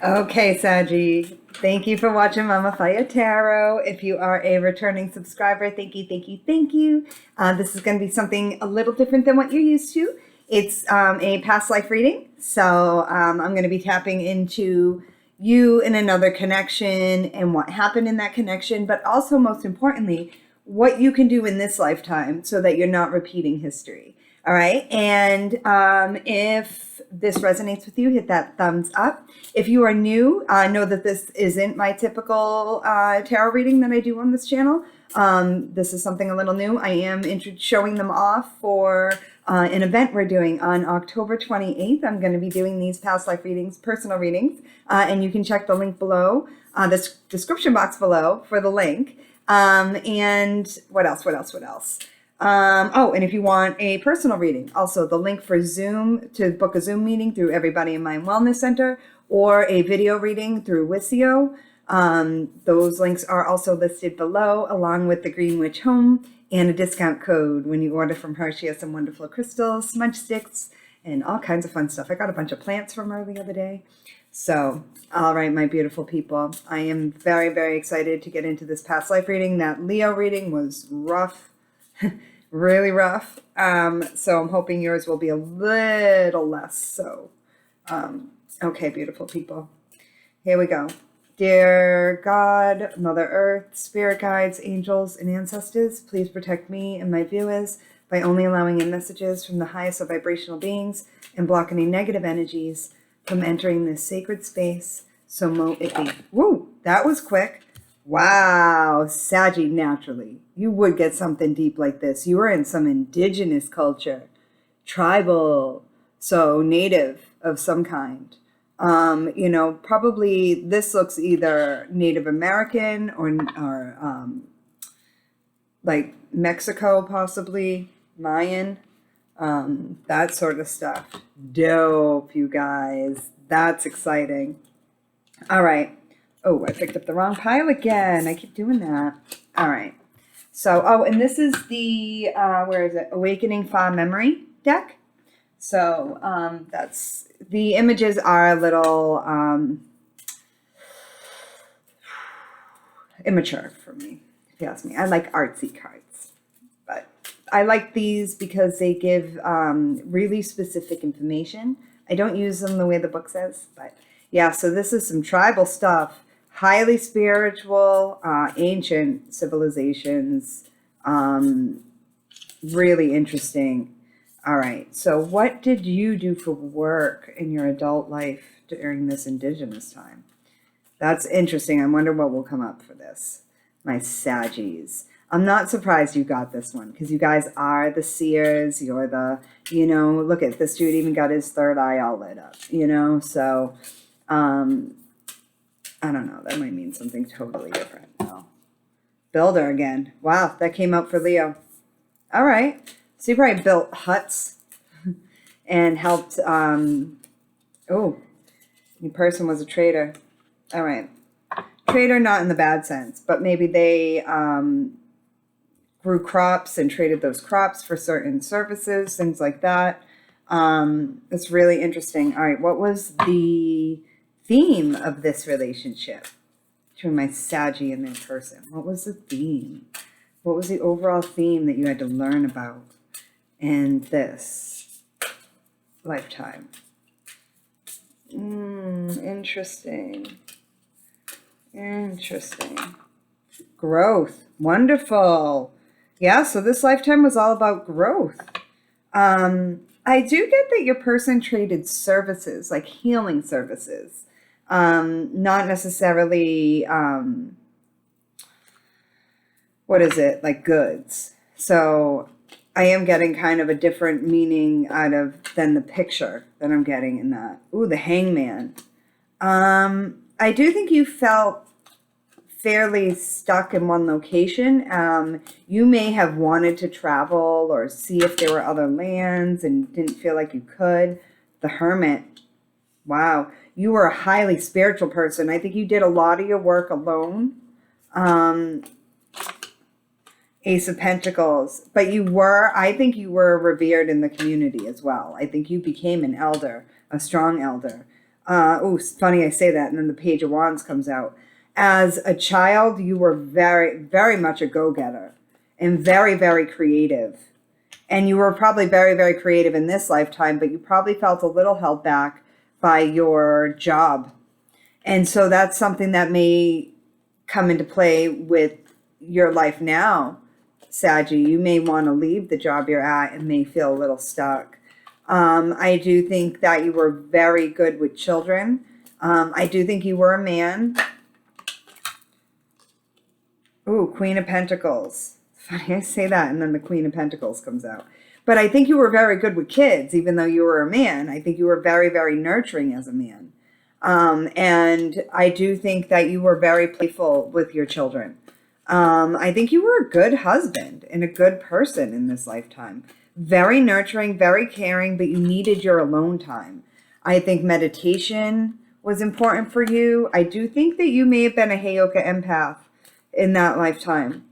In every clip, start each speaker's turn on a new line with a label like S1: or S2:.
S1: Okay, Saggy. Thank you for watching Mama Fire Tarot. If you are a returning subscriber, thank you, thank you, thank you. This is going to be something a little different than what you're used to. It's a past life reading. So I'm going to be tapping into you in another connection and what happened in that connection, but also most importantly, what you can do in this lifetime so that you're not repeating history. All right. And if this resonates with you, hit that thumbs up. If you are new, know that this isn't my typical tarot reading that I do on this channel. This is something a little new. I am showing them off for an event we're doing on October 28th. I'm going to be doing these past life readings, personal readings, and you can check the link below, the description box below for the link. And what else? And if you want a personal reading, also the link for Zoom to book a Zoom meeting through Everybody in Mind Wellness Center or a video reading through Wisio. Those links are also listed below, along with the Green Witch Home and a discount code. When you order from her, she has some wonderful crystals, smudge sticks, and all kinds of fun stuff. I got a bunch of plants from her the other day. So, all right, my beautiful people, I am very, very excited to get into this past life reading. That Leo reading was rough. Really rough. So I'm hoping yours will be a little less so. Okay, beautiful people. Here we go. Dear God, Mother Earth, Spirit Guides, Angels, and Ancestors, please protect me and my viewers by only allowing in messages from the highest of vibrational beings and block any negative energies from entering this sacred space. So mo it be. Woo, that was quick. Wow, Saggy, naturally. You would get something deep like this. You are in some indigenous culture, tribal, so native of some kind. Probably this looks either Native American or like Mexico, possibly Mayan, that sort of stuff. Dope, you guys. That's exciting. All right. Oh, I picked up the wrong pile again. I keep doing that. All right. So, and this is the, where is it? Awakening Far Memory deck. So, that's, the images are a little immature for me, if you ask me. I like artsy cards. But I like these because they give really specific information. I don't use them the way the book says, but yeah, so this is some tribal stuff. Highly spiritual, ancient civilizations, really interesting. All right, so what did you do for work in your adult life during this indigenous time? That's interesting. I wonder what will come up for this. My Saggies. I'm not surprised you got this one because you guys are the seers. You're the, look at this dude even got his third eye all lit up, so... I don't know. That might mean something totally different. No. Builder again. Wow, that came out for Leo. All right. So you probably built huts and helped. Your person was a trader. All right. Trader, not in the bad sense, but maybe they grew crops and traded those crops for certain services, things like that. It's really interesting. All right. What was the theme of this relationship between my Saggy and their person? What was the theme? What was the overall theme that you had to learn about in this lifetime? Interesting. Growth. Wonderful. Yeah, so this lifetime was all about growth. I do get that your person traded services, like healing services. Not necessarily, like goods. So I am getting kind of a different meaning than the picture that I'm getting in that. Ooh, the Hangman. I do think you felt fairly stuck in one location. You may have wanted to travel or see if there were other lands and didn't feel like you could. The Hermit. Wow. You were a highly spiritual person. I think you did a lot of your work alone. Ace of Pentacles. But I think you were revered in the community as well. I think you became an elder, a strong elder. Oh, it's funny I say that, and then the Page of Wands comes out. As a child, you were very, very much a go-getter and very, very creative. And you were probably very, very creative in this lifetime, but you probably felt a little held back by your job. And so that's something that may come into play with your life now, Saggy. You may want to leave the job you're at and may feel a little stuck. I do think that you were very good with children. I do think you were a man. Ooh, Queen of Pentacles. Funny I say that, and then the Queen of Pentacles comes out. But I think you were very good with kids, even though you were a man. I think you were very, very nurturing as a man. And I do think that you were very playful with your children. I think you were a good husband and a good person in this lifetime. Very nurturing, very caring, but you needed your alone time. I think meditation was important for you. I do think that you may have been a Heyoka empath in that lifetime.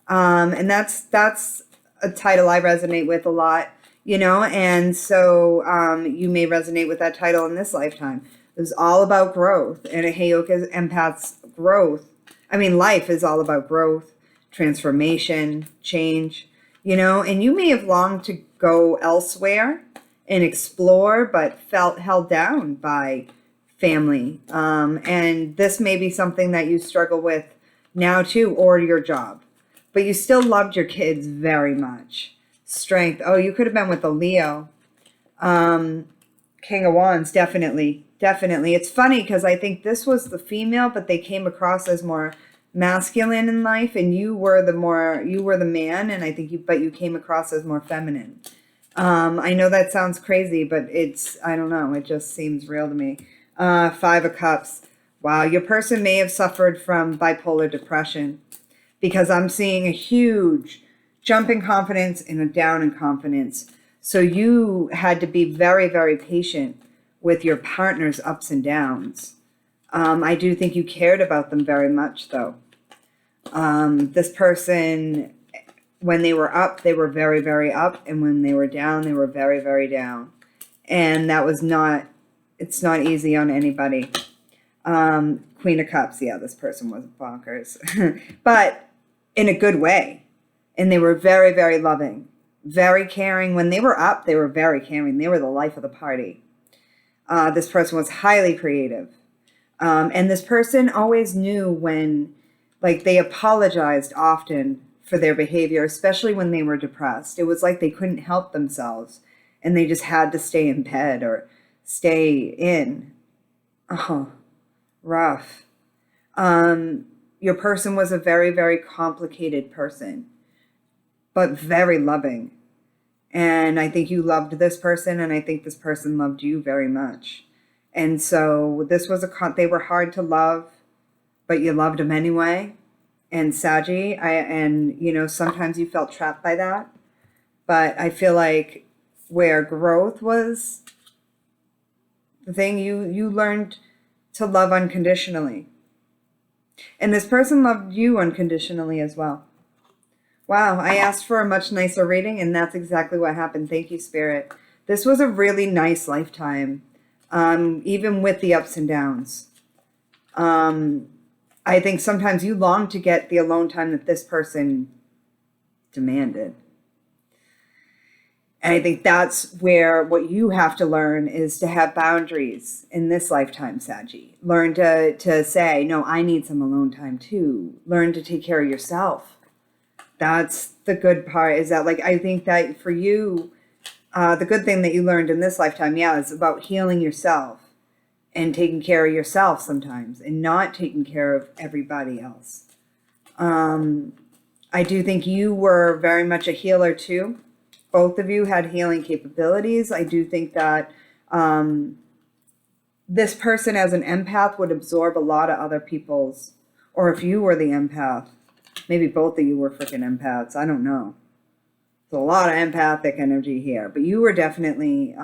S1: And that's a title I resonate with a lot, you know, and so you may resonate with that title in this lifetime. It was all about growth, and a Heyoka empath's growth. I mean, life is all about growth, transformation, change, you know, and you may have longed to go elsewhere and explore, but felt held down by family. And this may be something that you struggle with now too, or your job. But you still loved your kids very much. Strength. Oh, you could have been with a Leo. King of Wands, definitely. Definitely. It's funny because I think this was the female, but they came across as more masculine in life, and you were the man, and I think you came across as more feminine. I know that sounds crazy, but I don't know, it just seems real to me. Five of Cups. Wow, your person may have suffered from bipolar depression, because I'm seeing a huge jump in confidence and a down in confidence. So you had to be very, very patient with your partner's ups and downs. I do think you cared about them very much, though. This person, when they were up, they were very, very up. And when they were down, they were very, very down. And it's not easy on anybody. Queen of Cups, yeah, this person was bonkers. But in a good way. And they were very, very loving, very caring. When they were up, they were very caring. They were the life of the party. This person was highly creative. And this person always knew when, like, they apologized often for their behavior, especially when they were depressed. It was like they couldn't help themselves and they just had to stay in bed or stay in. Oh, rough. Your person was a very, very complicated person, but very loving. And I think you loved this person, and I think this person loved you very much. And so this was they were hard to love, but you loved them anyway. And Saggy, sometimes you felt trapped by that. But I feel like where growth was the thing, you learned to love unconditionally. And this person loved you unconditionally as well. Wow, I asked for a much nicer reading, and that's exactly what happened. Thank you, Spirit. This was a really nice lifetime, even with the ups and downs. I think sometimes you long to get the alone time that this person demanded. And I think that's where what you have to learn is to have boundaries in this lifetime, Saggy. Learn to say, no, I need some alone time too. Learn to take care of yourself. That's the good part, is that, like, I think that for you, the good thing that you learned in this lifetime, is about healing yourself and taking care of yourself sometimes and not taking care of everybody else. I do think you were very much a healer too. Both of you had healing capabilities. I do think that this person as an empath would absorb a lot of other people's, or if you were the empath, maybe both of you were freaking empaths. I don't know. There's a lot of empathic energy here, but you were definitely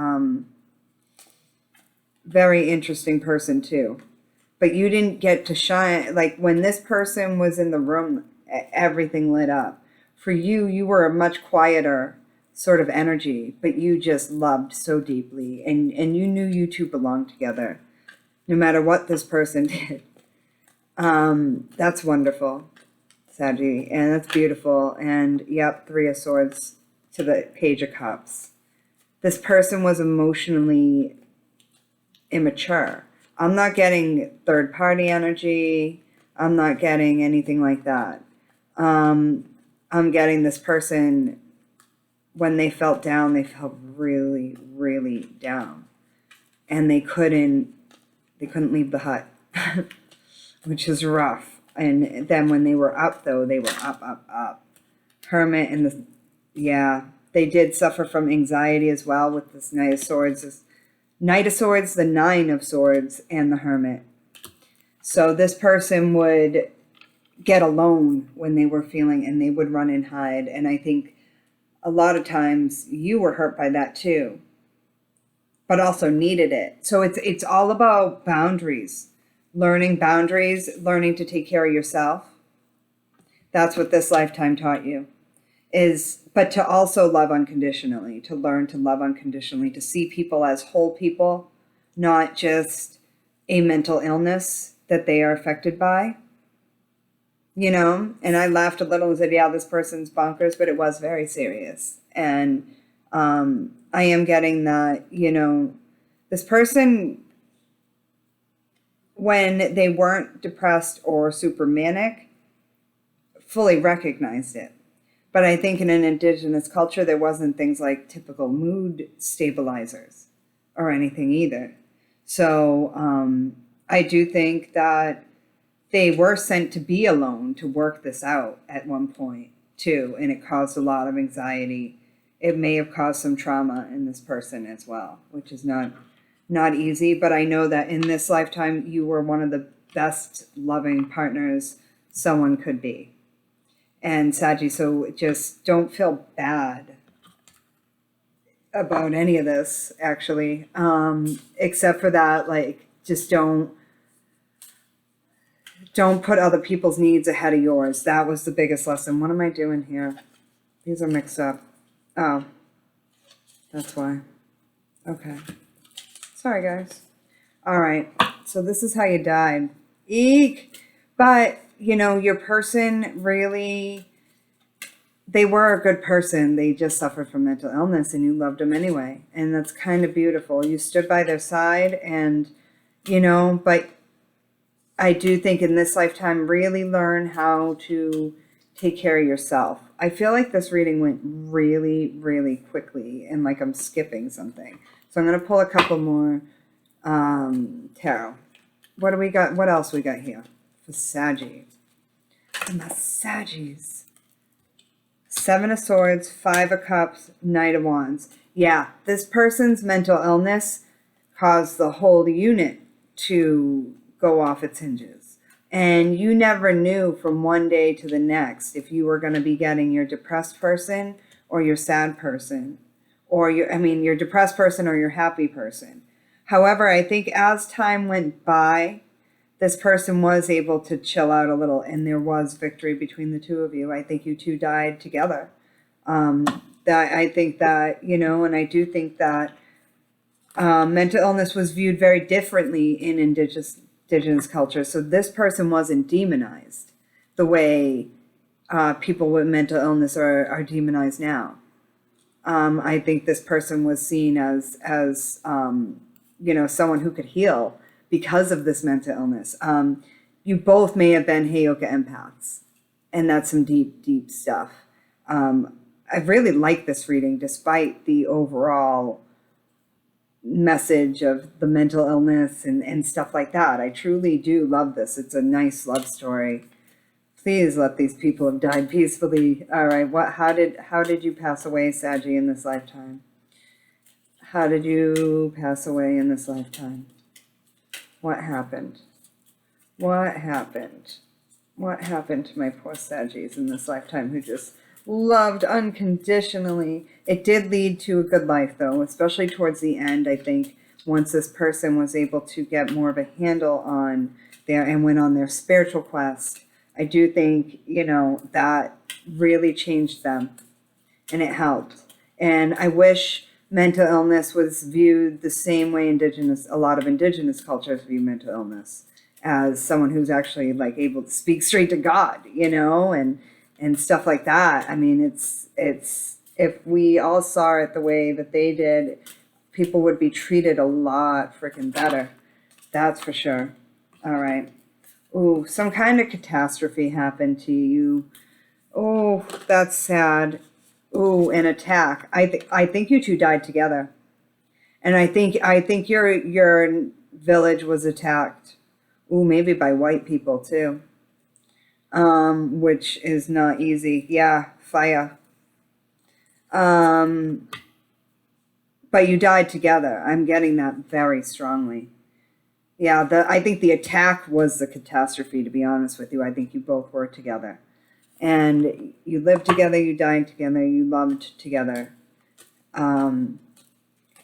S1: very interesting person too. But you didn't get to shine. Like, when this person was in the room, everything lit up. For you, you were a much quieter sort of energy, but you just loved so deeply, and you knew you two belonged together. no matter what this person did. That's wonderful, Saggy, and that's beautiful. And yep, 3 of Swords to the Page of Cups. This person was emotionally immature. I'm not getting third party energy. I'm not getting anything like that. I'm getting this person, when they felt down, they felt really, really down. And they couldn't leave the hut, which is rough. And then when they were up, though, they were up. Hermit and they did suffer from anxiety as well with this Knight of Swords. This Knight of Swords, the 9 of Swords, and the Hermit. So this person would get alone when they were feeling, and they would run and hide. And I think a lot of times you were hurt by that too, but also needed it. So it's all about boundaries, learning to take care of yourself. That's what this lifetime taught you. But to also love unconditionally, to learn to love unconditionally, to see people as whole people, not just a mental illness that they are affected by. You know, and I laughed a little and said, yeah, this person's bonkers, but it was very serious. And I am getting that, you know, this person, when they weren't depressed or super manic, fully recognized it. But I think in an indigenous culture, there wasn't things like typical mood stabilizers or anything either. So I do think that they were sent to be alone to work this out at one point too, and it caused a lot of anxiety. It may have caused some trauma in this person as well, which is not easy. But I know that in this lifetime, you were one of the best loving partners someone could be. And Saggy, so just don't feel bad about any of this, actually, except for that, like, just don't put other people's needs ahead of yours. That was the biggest lesson. What am I doing here? These are mixed up. Oh, that's why. Okay. Sorry, guys. All right. So this is how you died. Eek. But, you know, your person really, they were a good person. They just suffered from mental illness and you loved them anyway. And that's kind of beautiful. You stood by their side and, you know, but I do think in this lifetime, really learn how to take care of yourself. I feel like this reading went really, really quickly and like I'm skipping something. So I'm going to pull a couple more tarot. What do we got? What else we got here? The Saggy. And the Saggies. 7 of Swords, 5 of Cups, Knight of Wands. Yeah, this person's mental illness caused the whole unit to go off its hinges. And you never knew from one day to the next if you were going to be getting your depressed person or your sad person, or your depressed person or your happy person. However, I think as time went by, this person was able to chill out a little and there was victory between the two of you. I think you two died together. I think that, you know, and I do think that mental illness was viewed very differently in indigenous culture. So this person wasn't demonized the way people with mental illness are demonized now. I think this person was seen as you know, someone who could heal because of this mental illness. You both may have been Heyoka empaths, and that's some deep, deep stuff. I really like this reading despite the overall message of the mental illness and stuff like that. I truly do love this. It's a nice love story. Please let these people have died peacefully. All right, how did you pass away, Saggy, in this lifetime? How did you pass away in this lifetime? What happened? What happened? What happened to my poor Saggies in this lifetime who just loved unconditionally? It did lead to a good life, though, especially towards the end, I think, once this person was able to get more of a handle on and went on their spiritual quest. I do think, you know, that really changed them and it helped. And I wish mental illness was viewed the same way a lot of indigenous cultures view mental illness, as someone who's actually like able to speak straight to God, you know, and stuff like that. I mean, it's if we all saw it the way that they did, people would be treated a lot freaking better. That's for sure. All right. Ooh, some kind of catastrophe happened to you. Oh, that's sad. Ooh, an attack. I think you two died together, and I think your village was attacked. Ooh, maybe by white people too. Which is not easy. Yeah, fire. But you died together. I'm getting that very strongly. Yeah, I think the attack was the catastrophe, to be honest with you. I think you both were together. And you lived together, you died together, you loved together. And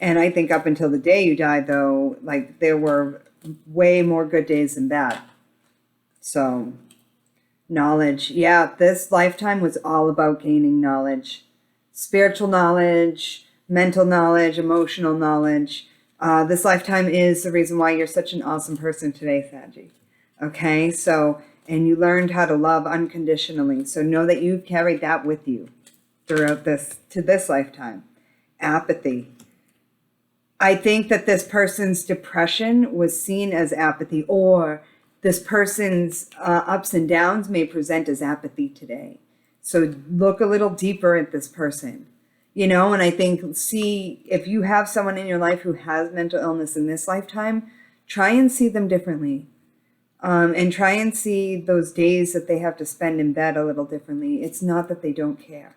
S1: I think up until the day you died, though, like there were way more good days than bad. So, knowledge. Yeah, this lifetime was all about gaining knowledge. Spiritual knowledge, mental knowledge, emotional knowledge. This lifetime is the reason why you're such an awesome person today, Saggy. Okay, so, and you learned how to love unconditionally. So know that you've carried that with you throughout this lifetime. Apathy. I think that this person's depression was seen as apathy, or this person's ups and downs may present as apathy today. So look a little deeper at this person. You know, and I think, see, if you have someone in your life who has mental illness in this lifetime, try and see them differently. And try and see those days that they have to spend in bed a little differently. It's not that they don't care,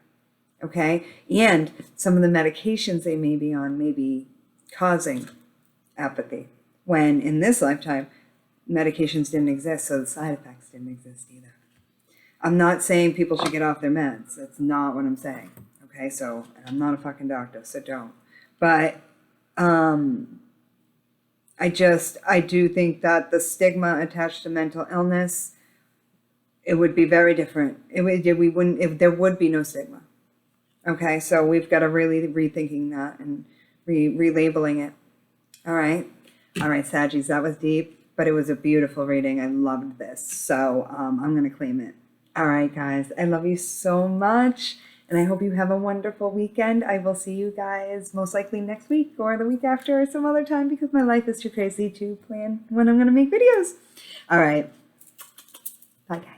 S1: okay? And some of the medications they may be on may be causing apathy, when in this lifetime, medications didn't exist, so the side effects didn't exist either. I'm not saying people should get off their meds. That's not what I'm saying. Okay, so I'm not a fucking doctor, so don't. But I do think that the stigma attached to mental illness, it would be very different. There would be no stigma. Okay, so we've got to really rethinking that and relabeling it. All right, Saggies, that was deep, but it was a beautiful reading. I loved this, so I'm gonna claim it. All right, guys, I love you so much. And I hope you have a wonderful weekend. I will see you guys most likely next week or the week after or some other time, because my life is too crazy to plan when I'm going to make videos. All right. Bye, guys.